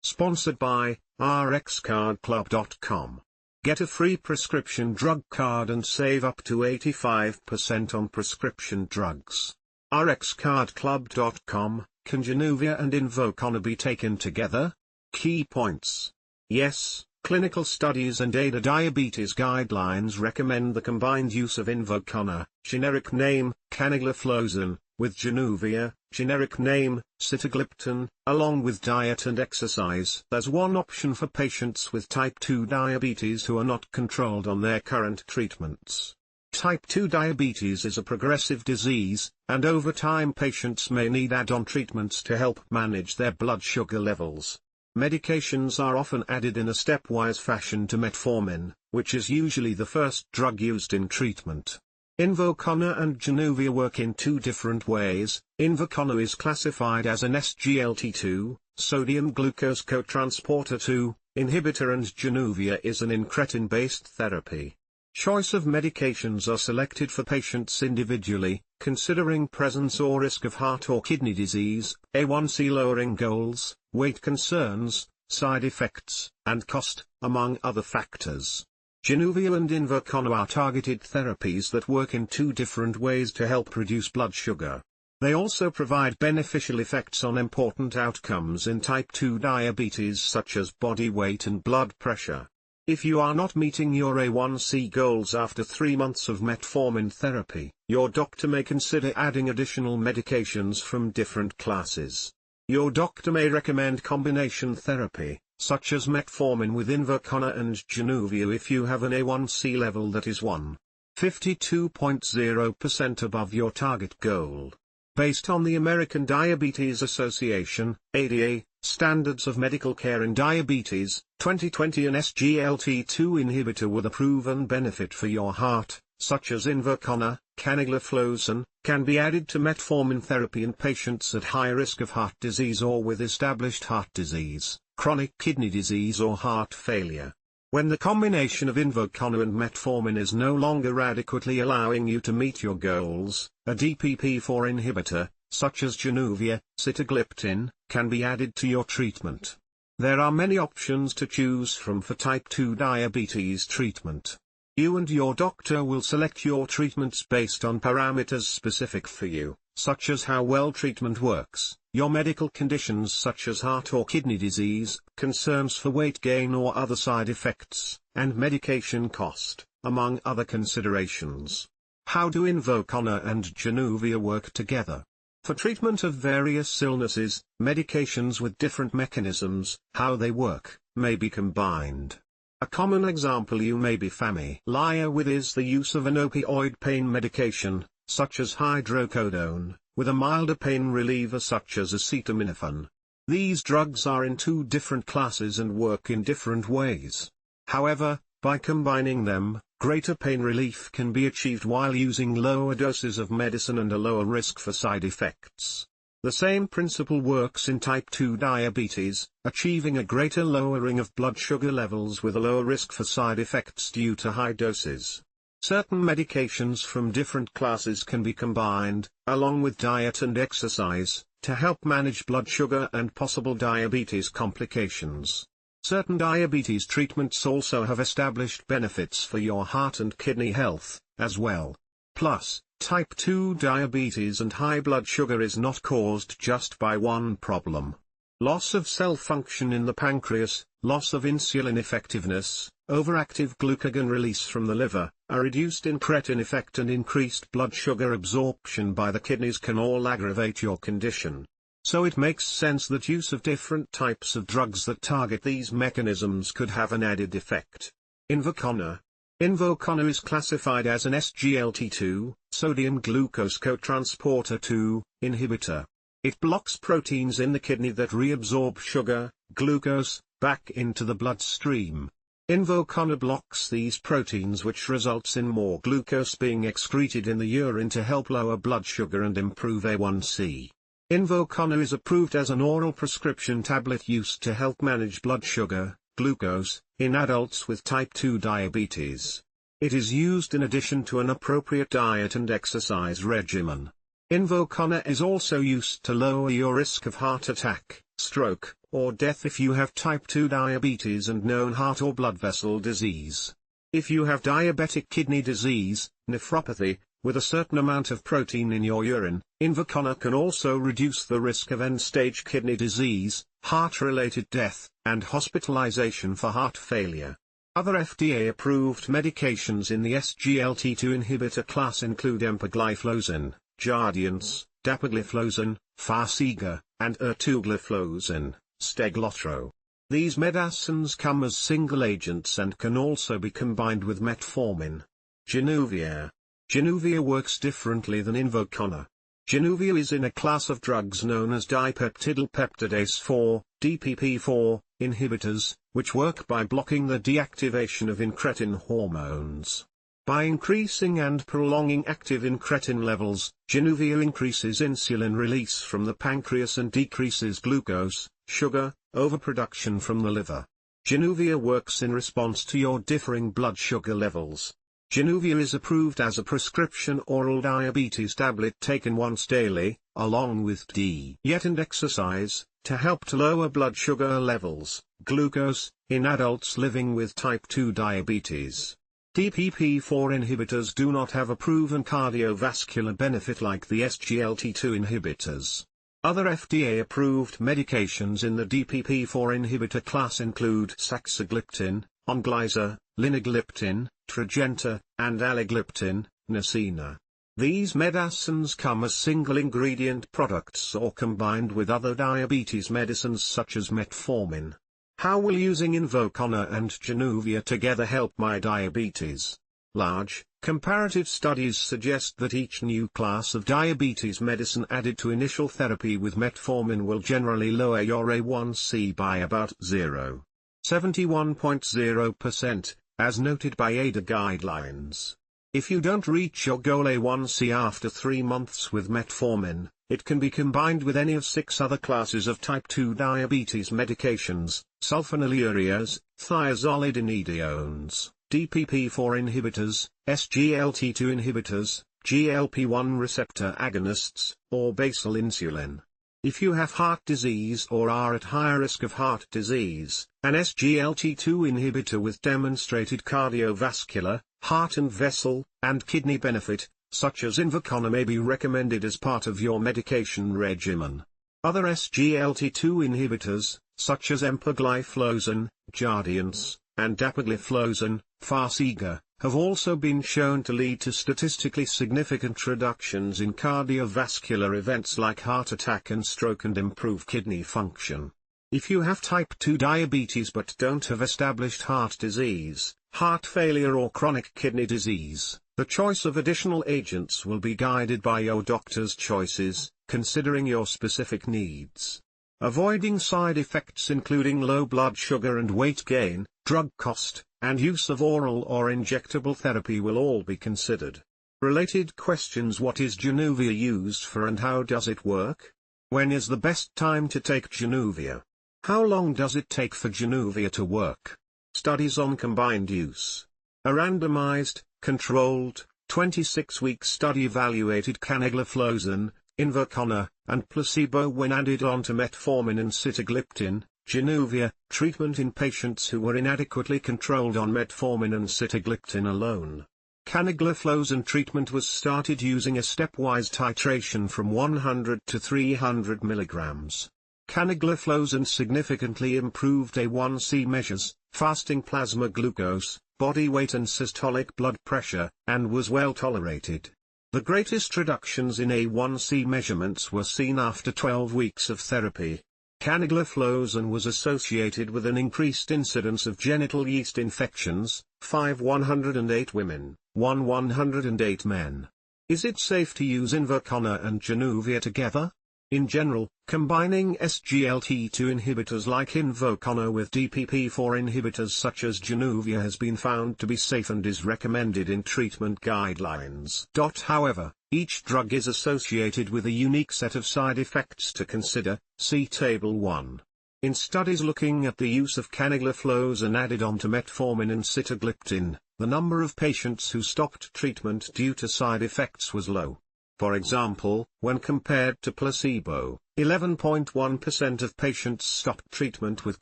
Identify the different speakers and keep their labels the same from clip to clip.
Speaker 1: Sponsored by RxCardClub.com. Get a free prescription drug card and save up to 85% on prescription drugs. RxCardClub.com. Can Januvia and Invokana be taken together? Key points. Yes, clinical studies and ADA diabetes guidelines recommend the combined use of Invokana, generic name, canagliflozin, with Januvia, generic name, sitagliptin, along with diet and exercise as one option for patients with type 2 diabetes who are not controlled on their current treatments. Type 2 diabetes is a progressive disease, and over time patients may need add-on treatments to help manage their blood sugar levels. Medications are often added in a stepwise fashion to metformin, which is usually the first drug used in treatment. Invokana and Januvia work in two different ways. Invokana is classified as an SGLT2, sodium-glucose cotransporter 2, inhibitor, and Januvia is an incretin-based therapy. Choice of medications are selected for patients individually, considering presence or risk of heart or kidney disease, A1C lowering goals, weight concerns, side effects, and cost, among other factors. Januvia and Invokana are targeted therapies that work in two different ways to help reduce blood sugar. They also provide beneficial effects on important outcomes in type 2 diabetes such as body weight and blood pressure. If you are not meeting your A1C goals after 3 months of metformin therapy, your doctor may consider adding additional medications from different classes. Your doctor may recommend combination therapy, such as metformin with Invokana and Januvia if you have an A1C level that is 152.0% above your target goal. Based on the American Diabetes Association, ADA, Standards of Medical Care in Diabetes, 2020, an SGLT2 inhibitor with a proven benefit for your heart, such as Invokana, canagliflozin, can be added to metformin therapy in patients at high risk of heart disease or with established heart disease, chronic kidney disease or heart failure. When the combination of Invokana and metformin is no longer adequately allowing you to meet your goals, a DPP-4 inhibitor, such as Januvia, sitagliptin, can be added to your treatment. There are many options to choose from for type 2 diabetes treatment. You and your doctor will select your treatments based on parameters specific for you, such as how well treatment works, your medical conditions such as heart or kidney disease, concerns for weight gain or other side effects, and medication cost, among other considerations. How do Invokana and Januvia work together? For treatment of various illnesses, medications with different mechanisms, how they work, may be combined. A common example you may be familiar with is the use of an opioid pain medication, such as hydrocodone, with a milder pain reliever such as acetaminophen. These drugs are in two different classes and work in different ways. However, by combining them, greater pain relief can be achieved while using lower doses of medicine and a lower risk for side effects. The same principle works in type 2 diabetes, achieving a greater lowering of blood sugar levels with a lower risk for side effects due to high doses. Certain medications from different classes can be combined, along with diet and exercise, to help manage blood sugar and possible diabetes complications. Certain diabetes treatments also have established benefits for your heart and kidney health, as well. Plus, type 2 diabetes and high blood sugar is not caused just by one problem. Loss of cell function in the pancreas, loss of insulin effectiveness, overactive glucagon release from the liver, a reduced incretin effect and increased blood sugar absorption by the kidneys can all aggravate your condition. So it makes sense that use of different types of drugs that target these mechanisms could have an added effect. Invokana. Invokana is classified as an SGLT2, sodium-glucose cotransporter 2, inhibitor. It blocks proteins in the kidney that reabsorb sugar, glucose, back into the bloodstream. Invokana blocks these proteins, which results in more glucose being excreted in the urine to help lower blood sugar and improve A1C. Invokana is approved as an oral prescription tablet used to help manage blood sugar, glucose, in adults with type 2 diabetes. It is used in addition to an appropriate diet and exercise regimen. Invokana is also used to lower your risk of heart attack, stroke, or death if you have type 2 diabetes and known heart or blood vessel disease. If you have diabetic kidney disease, nephropathy, with a certain amount of protein in your urine, Invokana can also reduce the risk of end-stage kidney disease, heart-related death, and hospitalization for heart failure. Other FDA-approved medications in the SGLT2 inhibitor class include empagliflozin, Jardiance, dapagliflozin, factorsJanuvia, and ertugliflozin, Steglatro. These medicines come as single agents and can also be combined with metformin. Januvia. Januvia works differently than Invokana. Januvia is in a class of drugs known as dipeptidylpeptidase 4, DPP4, inhibitors, which work by blocking the deactivation of incretin hormones. By increasing and prolonging active incretin levels, Januvia increases insulin release from the pancreas and decreases glucose, sugar, overproduction from the liver. Januvia works in response to your differing blood sugar levels. Januvia is approved as a prescription oral diabetes tablet taken once daily, along with diet and exercise, to help to lower blood sugar levels, glucose, in adults living with type 2 diabetes. DPP4 inhibitors do not have a proven cardiovascular benefit like the SGLT2 inhibitors. Other FDA-approved medications in the DPP4 inhibitor class include saxagliptin, Onglyza, linagliptin, Tradjenta, and aligliptin, Nasina. These medicines come as single-ingredient products or combined with other diabetes medicines such as metformin. How will using Invokana and Januvia together help my diabetes? Large, comparative studies suggest that each new class of diabetes medicine added to initial therapy with metformin will generally lower your A1C by about 0.71%, as noted by ADA guidelines. If you don't reach your goal A1C after 3 months with metformin, it can be combined with any of 6 other classes of type 2 diabetes medications: sulfonylureas, thiazolidinediones, DPP4 inhibitors, SGLT2 inhibitors, GLP-1 receptor agonists, or basal insulin. If you have heart disease or are at higher risk of heart disease, an SGLT2 inhibitor with demonstrated cardiovascular, heart and vessel, and kidney benefit, such as Invokana, may be recommended as part of your medication regimen. Other SGLT2 inhibitors, such as empagliflozin, Jardiance, and dapagliflozin, factorsJanuvia, have also been shown to lead to statistically significant reductions in cardiovascular events like heart attack and stroke and improve kidney function. If you have type 2 diabetes but don't have established heart disease, heart failure or chronic kidney disease, the choice of additional agents will be guided by your doctor's choices, considering your specific needs. Avoiding side effects including low blood sugar and weight gain, drug cost, and use of oral or injectable therapy will all be considered. Related questions: what is Januvia used for and how does it work? When is the best time to take Januvia? How long does it take for Januvia to work? Studies on combined use. A randomized, controlled, 26-week study evaluated canagliflozin, Invokana, and placebo when added onto metformin and sitagliptin, Januvia, treatment in patients who were inadequately controlled on metformin and sitagliptin alone. Canagliflozin treatment was started using a stepwise titration from 100 to 300 mg. Canagliflozin significantly improved A1C measures, fasting plasma glucose, body weight and systolic blood pressure, and was well tolerated. The greatest reductions in A1C measurements were seen after 12 weeks of therapy. Canagliflozin was associated with an increased incidence of genital yeast infections, 108 women, 108 men. Is it safe to use Invokana and Januvia together? In general, combining SGLT2 inhibitors like Invokana with DPP4 inhibitors such as Januvia has been found to be safe and is recommended in treatment guidelines. However, each drug is associated with a unique set of side effects to consider, see Table 1. In studies looking at the use of canagliflozin added onto metformin and sitagliptin, the number of patients who stopped treatment due to side effects was low. For example, when compared to placebo, 11.1% of patients stopped treatment with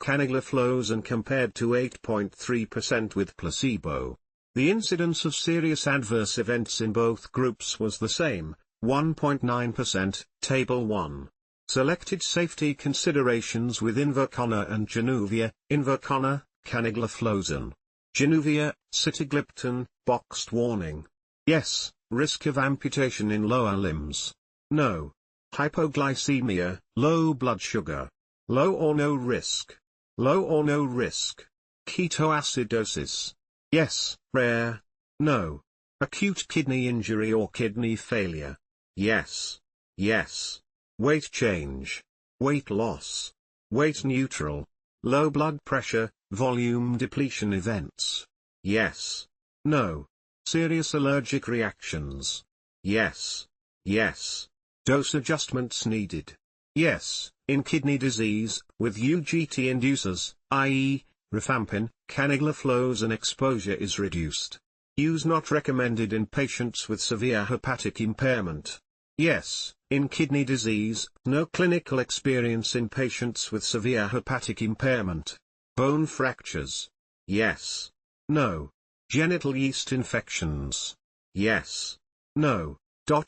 Speaker 1: canagliflozin compared to 8.3% with placebo. The incidence of serious adverse events in both groups was the same, 1.9%, Table 1. Selected safety considerations with Invokana and Januvia. Invokana, canagliflozin. Januvia, sitagliptin, boxed warning. Yes, risk of amputation in lower limbs. No. Hypoglycemia, low blood sugar. Low or no risk. Low or no risk. Ketoacidosis. Yes, rare. No. Acute kidney injury or kidney failure. Yes. Yes. Weight change. Weight loss. Weight neutral. Low blood pressure, volume depletion events. Yes. No. Serious allergic reactions. Yes. Yes. Dose adjustments needed. Yes, in kidney disease, with UGT inducers, i.e., rifampin, canagliflozin exposure is reduced. Use not recommended in patients with severe hepatic impairment. Yes, in kidney disease, no clinical experience in patients with severe hepatic impairment. Bone fractures. Yes. No. Genital yeast infections. Yes. No.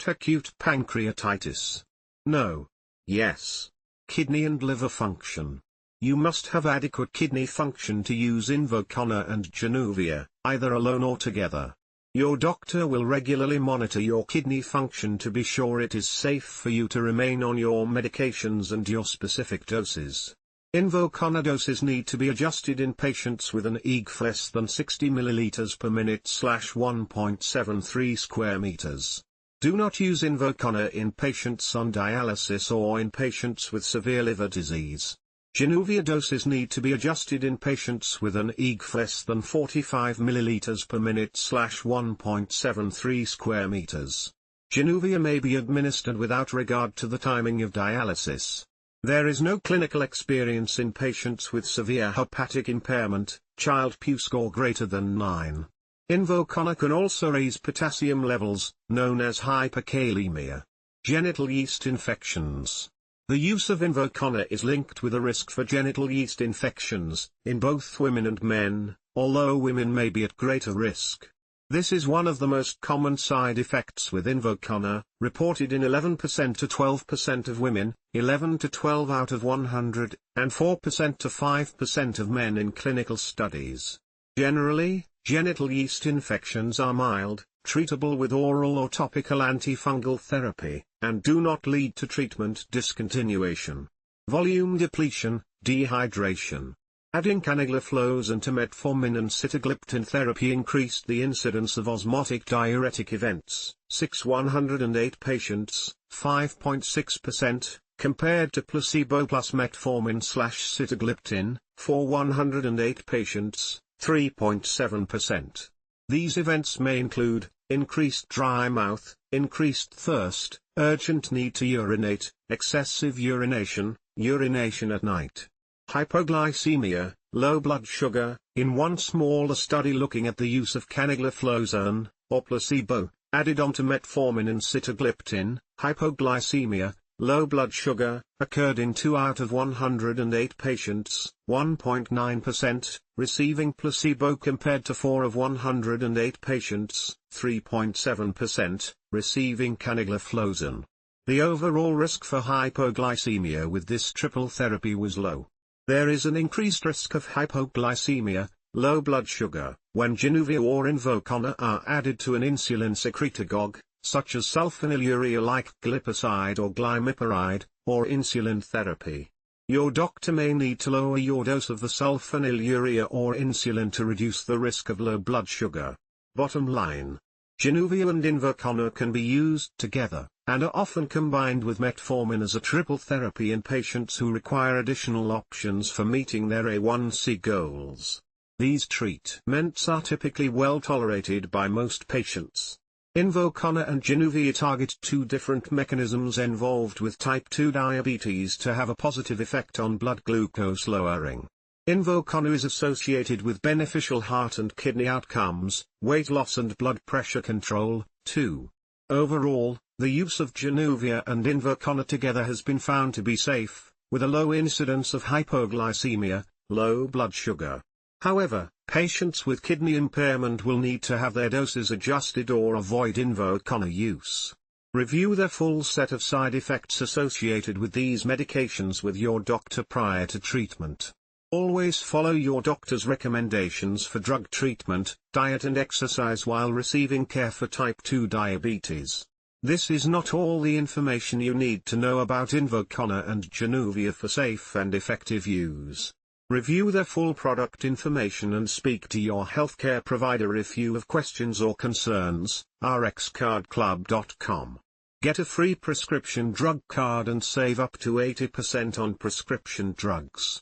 Speaker 1: Acute pancreatitis. No. Yes. Kidney and liver function. You must have adequate kidney function to use Invokana and Januvia, either alone or together. Your doctor will regularly monitor your kidney function to be sure it is safe for you to remain on your medications and your specific doses. Invokana doses need to be adjusted in patients with an EGF less than 60 ml per minute / 1.73 square meters. Do not use Invokana in patients on dialysis or in patients with severe liver disease. Januvia doses need to be adjusted in patients with an EGF less than 45 ml per minute / 1.73 square meters. Januvia may be administered without regard to the timing of dialysis. There is no clinical experience in patients with severe hepatic impairment, child PU score greater than 9. Invokana can also raise potassium levels, known as hyperkalemia. Genital yeast infections. The use of Invokana is linked with a risk for genital yeast infections, in both women and men, although women may be at greater risk. This is one of the most common side effects with Invokana, reported in 11% to 12% of women, 11 to 12 out of 100, and 4% to 5% of men in clinical studies. Generally, genital yeast infections are mild, treatable with oral or topical antifungal therapy, and do not lead to treatment discontinuation. Volume depletion, dehydration. Adding canagliflozin to metformin and sitagliptin therapy increased the incidence of osmotic diuretic events, 108 patients, 5.6%, compared to placebo plus metformin/sitagliptin, for 108 patients, 3.7%. These events may include increased dry mouth, increased thirst, urgent need to urinate, excessive urination, urination at night. Hypoglycemia, low blood sugar. In one smaller study looking at the use of canagliflozin, or placebo, added onto metformin and sitagliptin, hypoglycemia, low blood sugar, occurred in 2 out of 108 patients, 1.9%, receiving placebo compared to 4 of 108 patients, 3.7%, receiving canagliflozin. The overall risk for hypoglycemia with this triple therapy was low. There is an increased risk of hypoglycemia, low blood sugar, when Januvia or Invokana are added to an insulin secretagogue, such as sulfonylurea like glipizide or glimepiride, or insulin therapy. Your doctor may need to lower your dose of the sulfonylurea or insulin to reduce the risk of low blood sugar. Bottom line. Januvia and Invokana can be used together, and are often combined with metformin as a triple therapy in patients who require additional options for meeting their A1C goals. These treatments are typically well tolerated by most patients. Invokana and Januvia target 2 different mechanisms involved with type 2 diabetes to have a positive effect on blood glucose lowering. Invokana is associated with beneficial heart and kidney outcomes, weight loss and blood pressure control, too. Overall, The use of Januvia and Invokana together has been found to be safe, with a low incidence of hypoglycemia, low blood sugar. However, patients with kidney impairment will need to have their doses adjusted or avoid Invokana use. Review the full set of side effects associated with these medications with your doctor prior to treatment. Always follow your doctor's recommendations for drug treatment, diet and exercise while receiving care for type 2 diabetes. This is not all the information you need to know about Invokana and Januvia for safe and effective use. Review their full product information and speak to your healthcare provider if you have questions or concerns. rxcardclub.com. Get a free prescription drug card and save up to 80% on prescription drugs.